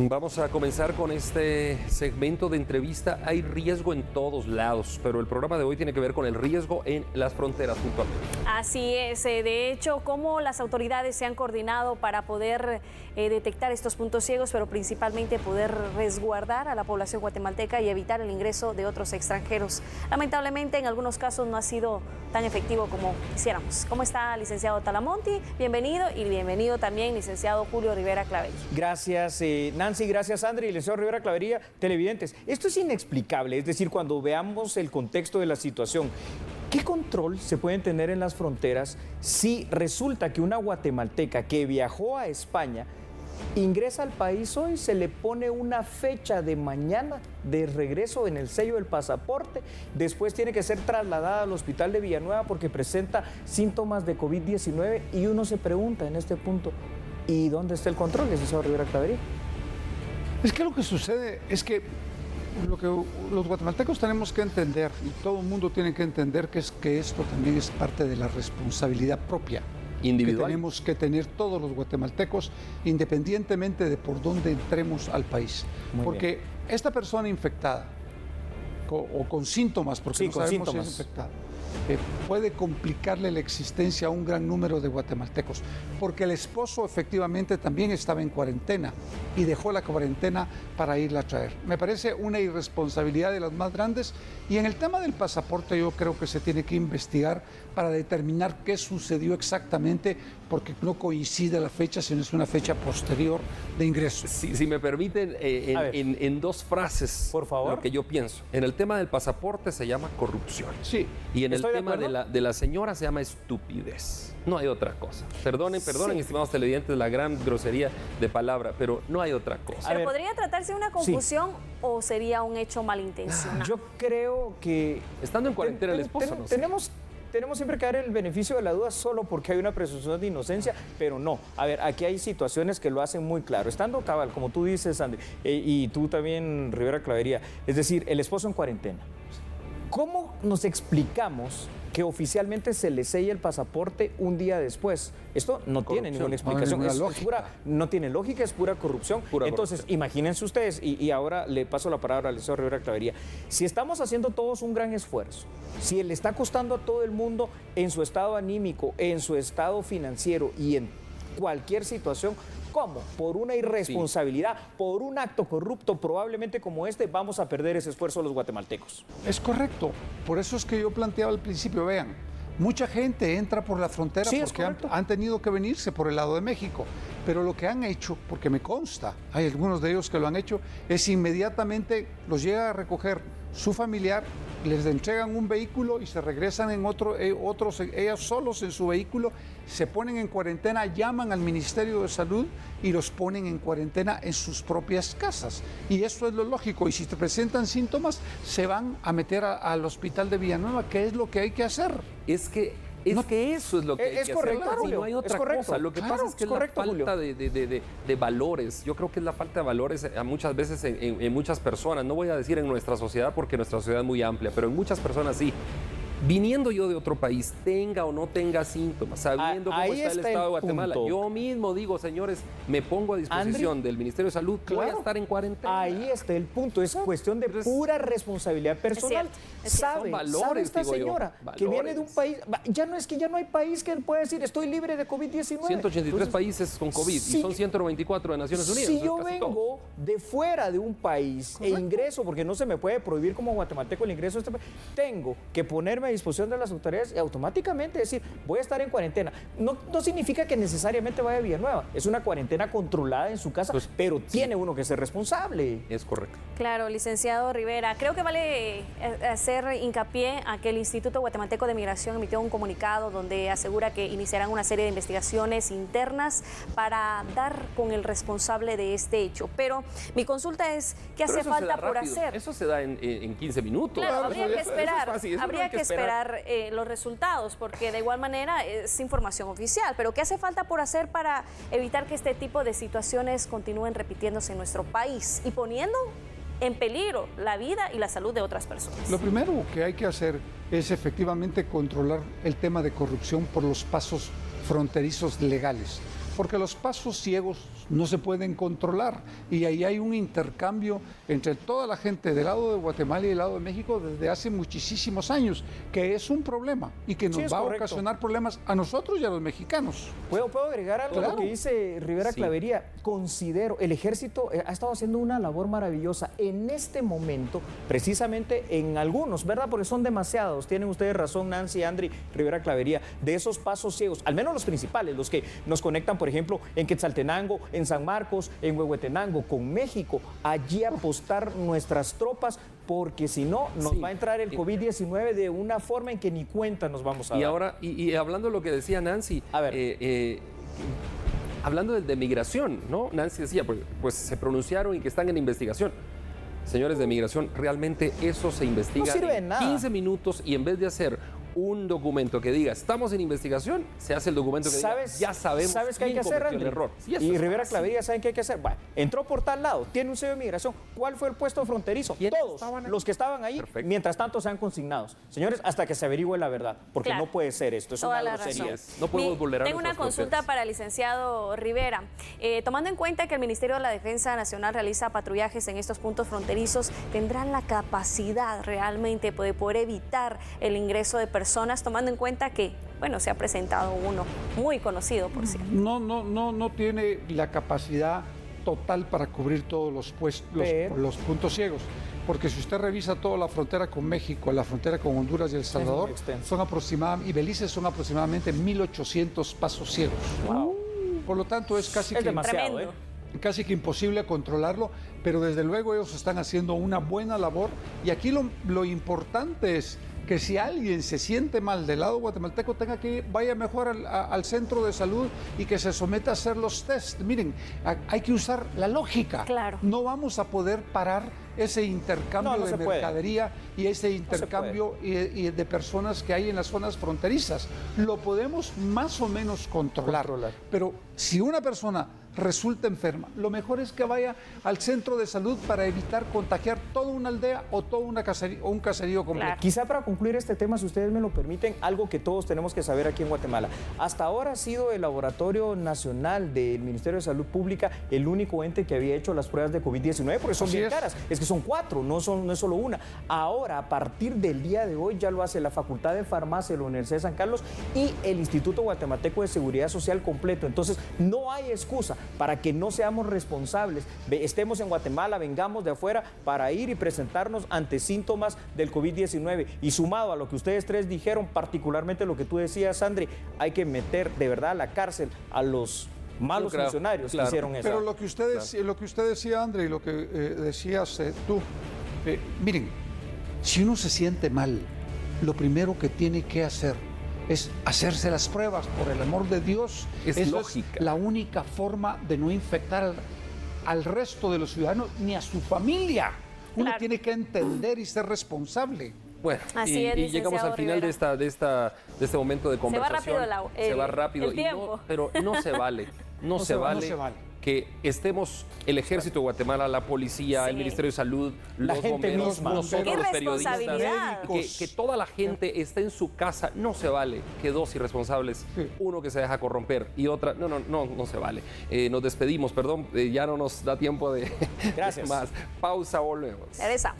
Vamos a comenzar con este segmento de entrevista. Hay riesgo en todos lados, pero el programa de hoy tiene que ver con el riesgo en las fronteras puntualmente. Así es. De hecho, cómo las autoridades se han coordinado para poder detectar estos puntos ciegos, pero principalmente poder resguardar a la población guatemalteca y evitar el ingreso de otros extranjeros. Lamentablemente, en algunos casos no ha sido tan efectivo como quisiéramos. ¿Cómo está, licenciado Talamonti? Bienvenido, y bienvenido también, licenciado Julio Rivera Clavería. Gracias, Nancy, gracias, André, y licenciado Rivera Clavería, televidentes. Esto es inexplicable, es decir, cuando veamos el contexto de la situación, ¿qué control se pueden tener en las fronteras si resulta que una guatemalteca que viajó a España ingresa al país hoy, se le pone una fecha de mañana de regreso en el sello del pasaporte, después tiene que ser trasladada al hospital de Villanueva porque presenta síntomas de COVID-19 y uno se pregunta en este punto, ¿y dónde está el control, licenciado Rivera Clavería? Es que lo que sucede es que lo que los guatemaltecos tenemos que entender, y todo el mundo tiene que entender, que es que esto también es parte de la responsabilidad propia Individual. que tenemos que tener todos los guatemaltecos, independientemente de por dónde entremos al país. Porque esta persona infectada, o con síntomas, porque no sabemos si es infectada, puede complicarle la existencia a un gran número de guatemaltecos, porque el esposo efectivamente también estaba en cuarentena y dejó la cuarentena para irla a traer. Me parece una irresponsabilidad de las más grandes, y en el tema del pasaporte yo creo que se tiene que investigar para determinar qué sucedió exactamente, porque no coincide la fecha, sino es una fecha posterior de ingreso. Si me permiten, en dos frases, por favor, lo que yo pienso. En el tema del pasaporte se llama corrupción. Sí. Y en el tema de la señora se llama estupidez. No hay otra cosa. Perdonen, estimados televidentes, la gran grosería de palabra, pero no hay otra cosa. ¿Pero podría tratarse de una confusión o sería un hecho malintencionado? Yo creo que... Estando en cuarentena el esposo, no sé. Tenemos siempre que dar el beneficio de la duda solo porque hay una presunción de inocencia, pero no. A ver, aquí hay situaciones que lo hacen muy claro. Estando cabal, como tú dices, Andy, y tú también, Rivera Clavería, es decir, el esposo en cuarentena. ¿Cómo nos explicamos que oficialmente se le sella el pasaporte un día después? Esto no tiene ninguna explicación, no tiene lógica, es pura corrupción. Entonces, imagínense ustedes, y ahora le paso la palabra al licenciado Rivera Clavería, si estamos haciendo todos un gran esfuerzo, si le está costando a todo el mundo en su estado anímico, en su estado financiero y en cualquier situación, ¿cómo? Por una irresponsabilidad, por un acto corrupto probablemente como este, vamos a perder ese esfuerzo los guatemaltecos. Es correcto. Por eso es que yo planteaba al principio, vean, mucha gente entra por la frontera porque han tenido que venirse por el lado de México. Pero lo que han hecho, porque me consta, hay algunos de ellos que lo han hecho, es inmediatamente los llega a recoger su familiar, les entregan un vehículo y se regresan en ellos solos en su vehículo, se ponen en cuarentena, llaman al Ministerio de Salud y los ponen en cuarentena en sus propias casas. Y eso es lo lógico. Y si te presentan síntomas, se van a meter al hospital de Villanueva, que es lo que hay que hacer. Es que eso es lo que hay que correcto, hacer. Julio, no hay otra cosa. Lo que pasa es que es la falta de valores. Yo creo que es la falta de valores muchas veces en muchas personas. No voy a decir en nuestra sociedad porque nuestra sociedad es muy amplia, pero en muchas personas sí. Viniendo yo de otro país, tenga o no tenga síntomas, sabiendo cómo está el estado de Guatemala, yo mismo digo, señores, me pongo a disposición del Ministerio de Salud, voy a estar en cuarentena. Ahí está el punto, es cuestión de pura responsabilidad personal. Son valores, sabe esta señora que viene de un país, ya no hay país que pueda decir estoy libre de COVID-19. 183 países con COVID y son 194 de Naciones Unidas. Si yo vengo de fuera de un país e ingreso, porque no se me puede prohibir como guatemalteco el ingreso a este país, tengo que ponerme a disposición de las autoridades y automáticamente decir, voy a estar en cuarentena. No significa que necesariamente vaya a Villanueva, es una cuarentena controlada en su casa, pero tiene uno que ser responsable. Es correcto. Claro, licenciado Rivera, creo que vale hacer hincapié a que el Instituto Guatemalteco de Migración emitió un comunicado donde asegura que iniciarán una serie de investigaciones internas para dar con el responsable de este hecho. Pero mi consulta es, ¿qué hace falta por hacer? Eso se da en 15 minutos. Claro, habría que esperar los resultados, porque de igual manera es información oficial, pero ¿qué hace falta por hacer para evitar que este tipo de situaciones continúen repitiéndose en nuestro país y poniendo en peligro la vida y la salud de otras personas? Lo primero que hay que hacer es efectivamente controlar el tema de corrupción por los pasos fronterizos legales. porque los pasos ciegos no se pueden controlar y ahí hay un intercambio entre toda la gente del lado de Guatemala y del lado de México desde hace muchísimos años, que es un problema y que nos va a ocasionar problemas a nosotros y a los mexicanos. ¿Puedo agregar algo a lo que dice Rivera Clavería? Considero, el ejército ha estado haciendo una labor maravillosa en este momento, precisamente en algunos, ¿verdad? Porque son demasiados, tienen ustedes razón, Nancy, Andri, Rivera Clavería, de esos pasos ciegos, al menos los principales, los que nos conectan, por ejemplo, en Quetzaltenango, en San Marcos, en Huehuetenango, con México, allí apostar nuestras tropas, porque si no, nos va a entrar el COVID-19 de una forma en que ni cuenta nos vamos a dar. Y ahora, y hablando de lo que decía Nancy, a ver. Hablando de migración, ¿no? Nancy decía, pues se pronunciaron y que están en investigación. Señores de migración, realmente eso se investiga no sirve de nada. 15 minutos y en vez de hacer un documento que diga estamos en investigación, se hace el documento que diga ya sabemos qué hay que hacer, el error. Y Rivera Clavería, ¿saben qué hay que hacer? Bueno, entró por tal lado, tiene un sello de migración. ¿Cuál fue el puesto fronterizo? Todos los que estaban ahí, mientras tanto sean consignados. Señores, hasta que se averigüe la verdad, porque no puede ser esto, es una grosería. No podemos vulnerar. Tengo una consulta para el licenciado Rivera. Tomando en cuenta que el Ministerio de la Defensa Nacional realiza patrullajes en estos puntos fronterizos, ¿tendrán la capacidad realmente de poder evitar el ingreso de personas, tomando en cuenta que, bueno, se ha presentado uno muy conocido, por cierto? No tiene la capacidad total para cubrir todos los puntos ciegos, porque si usted revisa toda la frontera con México, la frontera con Honduras y El Salvador, son aproximadamente, y Belice son aproximadamente 1.800 pasos ciegos. Wow. Por lo tanto, es casi que demasiado, casi que imposible controlarlo, pero desde luego ellos están haciendo una buena labor y aquí lo importante es que si alguien se siente mal del lado guatemalteco, vaya mejor al centro de salud y que se someta a hacer los test. Miren, hay que usar la lógica. Claro. No vamos a poder parar ese intercambio de mercadería y ese intercambio y de personas que hay en las zonas fronterizas. Lo podemos más o menos controlar. Pero si una persona resulta enferma, lo mejor es que vaya al centro de salud para evitar contagiar toda una aldea o toda un caserío completo. Claro. Quizá para concluir este tema, si ustedes me lo permiten, algo que todos tenemos que saber aquí en Guatemala. Hasta ahora ha sido el Laboratorio Nacional del Ministerio de Salud Pública el único ente que había hecho las pruebas de COVID-19, porque son bien caras. Es que son 4, no es solo una. Ahora, a partir del día de hoy, ya lo hace la Facultad de Farmacia de la Universidad de San Carlos y el Instituto Guatemalteco de Seguridad Social completo. Entonces, no hay excusa para que no seamos responsables, estemos en Guatemala, vengamos de afuera para ir y presentarnos ante síntomas del COVID-19. Y sumado a lo que ustedes tres dijeron, particularmente lo que tú decías, Andri, hay que meter de verdad a la cárcel a los malos funcionarios que hicieron eso. Pero lo que usted decía, Andri, y lo que decías tú, miren, si uno se siente mal, lo primero que tiene que hacer es hacerse las pruebas, por el amor de Dios. Es lógica. Es la única forma de no infectar al resto de los ciudadanos ni a su familia. Uno tiene que entender y ser responsable. Bueno, y llegamos al final de este momento de conversación. Se va rápido el tiempo. Pero no se vale. No se vale que estemos el Ejército de Guatemala, la policía, el Ministerio de Salud, los bomberos, nosotros los periodistas, que toda la gente esté en su casa. No se vale que dos irresponsables, uno que se deja corromper y otra, no se vale. Nos despedimos, perdón, ya no nos da tiempo de Gracias. más. Pausa, volvemos. Teresa.